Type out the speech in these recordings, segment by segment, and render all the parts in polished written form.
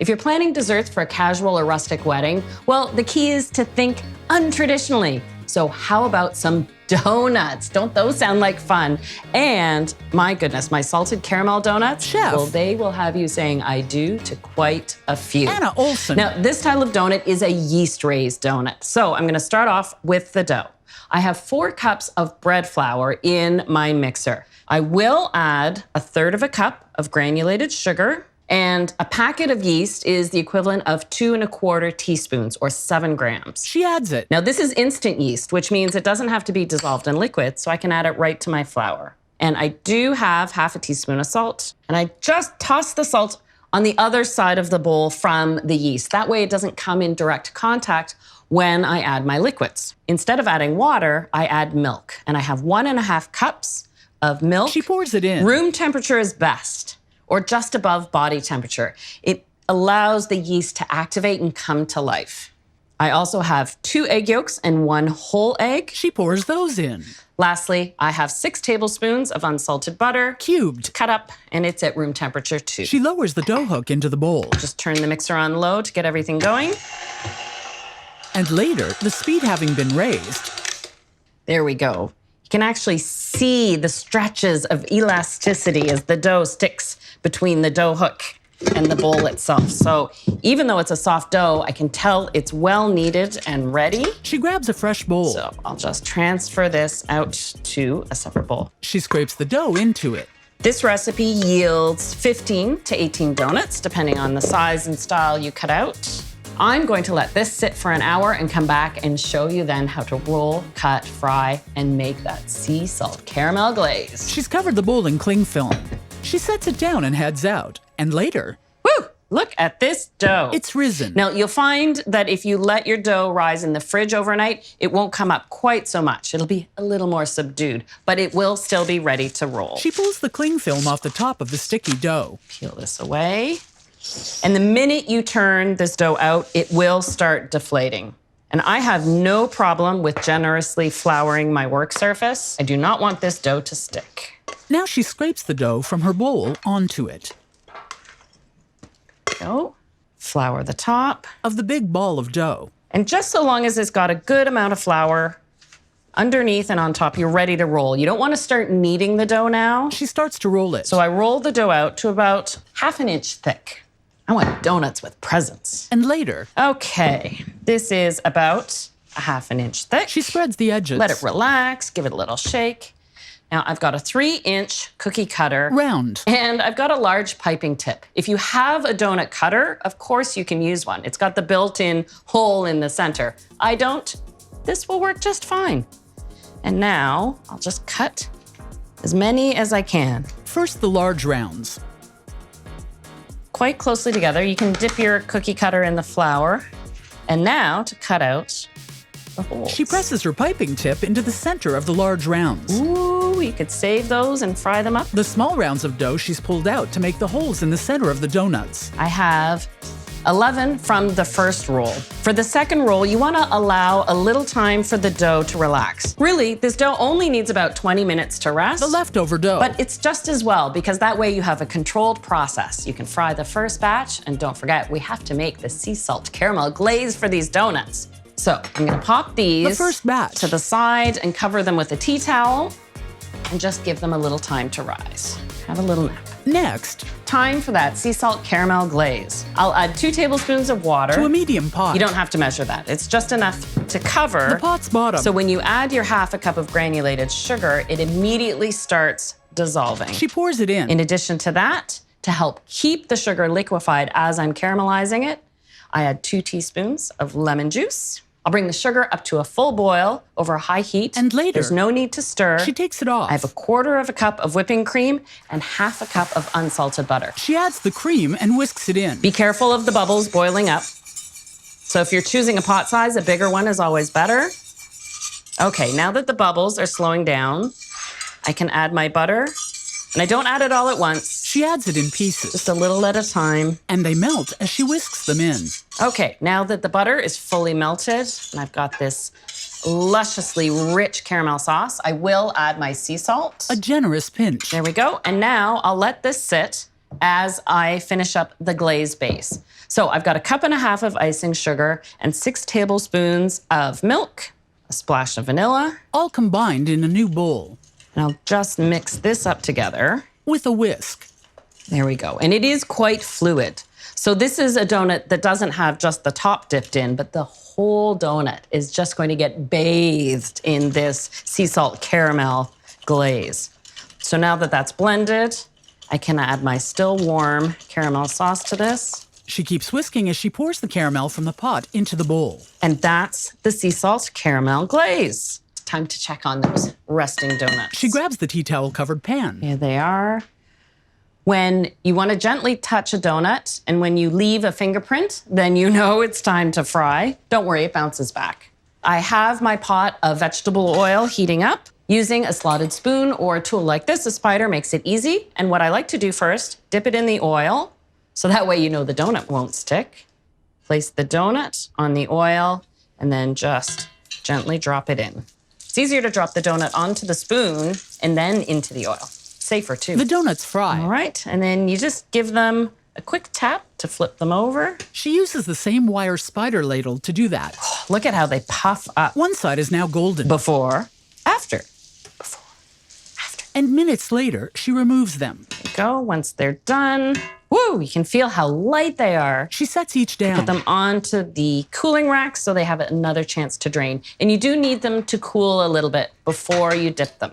If you're planning desserts for a casual or rustic wedding, well, the key is to think untraditionally. So how about some doughnuts? Don't those sound like fun? And my goodness, my salted caramel donuts, Chef. well, they will have you saying I do to quite a few. Anna Olson. Now, this style of donut is a yeast-raised donut. So I'm gonna start off with the dough. I have 4 cups of bread flour in my mixer. I will add 1/3 cup of granulated sugar, and a packet of yeast is the equivalent of 2 1/4 teaspoons, or 7 grams. She adds it. Now, this is instant yeast, which means it doesn't have to be dissolved in liquid, so I can add it right to my flour. And I do have 1/2 teaspoon of salt, and I just toss the salt on the other side of the bowl from the yeast. That way it doesn't come in direct contact when I add my liquids. Instead of adding water, I add milk, and I have 1.5 cups of milk. She pours it in. Room temperature is best, or just above body temperature. It allows the yeast to activate and come to life. I also have 2 egg yolks and 1 whole egg. She pours those in. Lastly, I have 6 tablespoons of unsalted butter, Cubed. cut up, and it's at room temperature too. She lowers the dough hook into the bowl. Just turn the mixer on low to get everything going. And later, the speed having been raised, There we go. You can actually see the stretches of elasticity as the dough sticks between the dough hook and the bowl itself. So even though it's a soft dough, I can tell it's well kneaded and ready. she grabs a fresh bowl. So I'll just transfer this out to a separate bowl. She scrapes the dough into it. This recipe yields 15 to 18 donuts, depending on the size and style you cut out. I'm going to let this sit for an hour and come back and show you then how to roll, cut, fry, and make that sea salt caramel glaze. She's covered the bowl in cling film. She sets it down and heads out. And later, Woo! Look at this dough. it's risen. Now, you'll find that if you let your dough rise in the fridge overnight, it won't come up quite so much. It'll be a little more subdued, but it will still be ready to roll. She pulls the cling film off the top of the sticky dough. Peel this away. And the minute you turn this dough out, it will start deflating. And I have no problem with generously flouring my work surface. I do not want this dough to stick. Now she scrapes the dough from her bowl onto it. Go. Flour the top. Of the big ball of dough. And just so long as it's got a good amount of flour underneath and on top, you're ready to roll. You don't want to start kneading the dough now. She starts to roll it. So I roll the dough out to about 1/2 inch thick. I want donuts with presents. And later, Okay, this is about 1/2 inch thick. she spreads the edges. Let it relax, give it a little shake. Now I've got a 3-inch cookie cutter. Round. And I've got a large piping tip. If you have a donut cutter, of course you can use one. It's got the built-in hole in the center. I don't. This will work just fine. And now I'll just cut as many as I can. First, the large rounds. Quite closely together. You can dip your cookie cutter in the flour. And now to cut out the holes. She presses her piping tip into the center of the large rounds. Ooh, you could save those and fry them up. The small rounds of dough she's pulled out to make the holes in the center of the donuts. I have 11 from the first roll. For the second roll, you want to allow a little time for the dough to relax. Really, this dough only needs about 20 minutes to rest. The leftover dough. But it's just as well, because that way you have a controlled process. You can fry the first batch, and don't forget, we have to make the sea salt caramel glaze for these donuts. So I'm gonna pop these The first batch. to the side and cover them with a tea towel and just give them a little time to rise. Have a little nap. Next, Time for that sea salt caramel glaze. I'll add 2 tablespoons of water. to a medium pot. You don't have to measure that. It's just enough to cover. The pot's bottom. So when you add your 1/2 cup of granulated sugar, it immediately starts dissolving. She pours it in. In addition to that, to help keep the sugar liquefied as I'm caramelizing it, I add 2 teaspoons of lemon juice. I'll bring the sugar up to a full boil over a high heat. And later, there's no need to stir. She takes it off. I have 1/4 cup of whipping cream and 1/2 cup of unsalted butter. She adds the cream and whisks it in. Be careful of the bubbles boiling up. So if you're choosing a pot size, a bigger one is always better. Okay, now that the bubbles are slowing down, I can add my butter. And I don't add it all at once, She adds it in pieces. just a little at a time. And they melt as she whisks them in. Okay, now that the butter is fully melted, and I've got this lusciously rich caramel sauce, I will add my sea salt. A generous pinch. There we go. And now I'll let this sit as I finish up the glaze base. So I've got 1.5 cups of icing sugar and 6 tablespoons of milk, a splash of vanilla. All combined in a new bowl. And I'll just mix this up together. With a whisk. There we go. And it is quite fluid. So this is a donut that doesn't have just the top dipped in, but the whole donut is just going to get bathed in this sea salt caramel glaze. So now that that's blended, I can add my still warm caramel sauce to this. She keeps whisking as she pours the caramel from the pot into the bowl. And that's the sea salt caramel glaze. Time to check on those resting donuts. She grabs the tea towel covered pan. Here they are. When you want to gently touch a donut and when you leave a fingerprint, then you know it's time to fry. Don't worry, it bounces back. I have my pot of vegetable oil heating up. Using a slotted spoon or a tool like this, a spider, makes it easy. And what I like to do first, dip it in the oil, so that way you know the donut won't stick. Place the donut on the oil and then just gently drop it in. It's easier to drop the donut onto the spoon and then into the oil. Safer too. The donuts fry. All right, and then you just give them a quick tap to flip them over. She uses the same wire spider ladle to do that. Look at how they puff up. One side is now golden. Before, after. Before, after. And minutes later, she removes them. There you go. Once they're done, woo, you can feel how light they are. She sets each down. Put them onto the cooling rack so they have another chance to drain. And you do need them to cool a little bit before you dip them.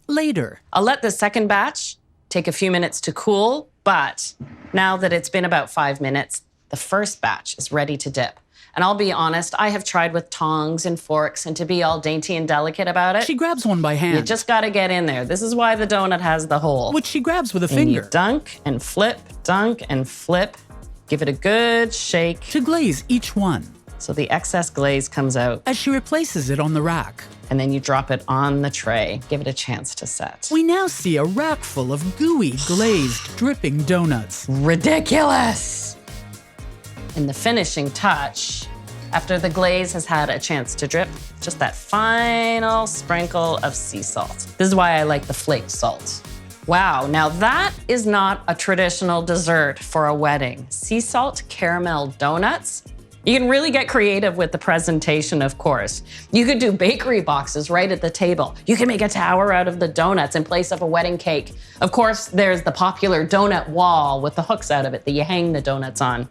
Later. I'll let the second batch take a few minutes to cool, but now that it's been about 5 minutes, the first batch is ready to dip. And I'll be honest, I have tried with tongs and forks and to be all dainty and delicate about it. She grabs one by hand. You just gotta get in there. This is why the donut has the hole. Which she grabs with a And finger. you dunk and flip, dunk and flip. Give it a good shake To glaze each one. so the excess glaze comes out. As she replaces it on the rack. And then you drop it on the tray. Give it a chance to set. We now see a rack full of gooey, glazed, dripping donuts. Ridiculous! And the finishing touch, after the glaze has had a chance to drip, just that final sprinkle of sea salt. This is why I like the flaked salt. Wow, now that is not a traditional dessert for a wedding. Sea salt caramel donuts. You can really get creative with the presentation, of course. You could do bakery boxes right at the table. You can make a tower out of the donuts in place of a wedding cake. Of course, there's the popular donut wall with the hooks out of it that you hang the donuts on.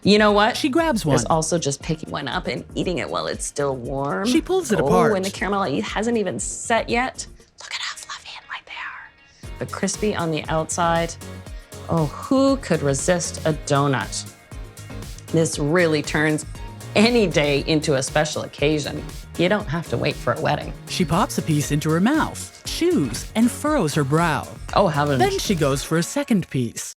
You know what? She grabs one. There's also just picking one up and eating it while it's still warm. She pulls it apart. Oh, and the caramel hasn't even set yet. Look at how fluffy and light they are. But crispy on the outside. Oh, who could resist a donut? This really turns any day into a special occasion. You don't have to wait for a wedding. She pops a piece into her mouth, chews, and furrows her brow. Oh, heavens. Then she goes for a second piece.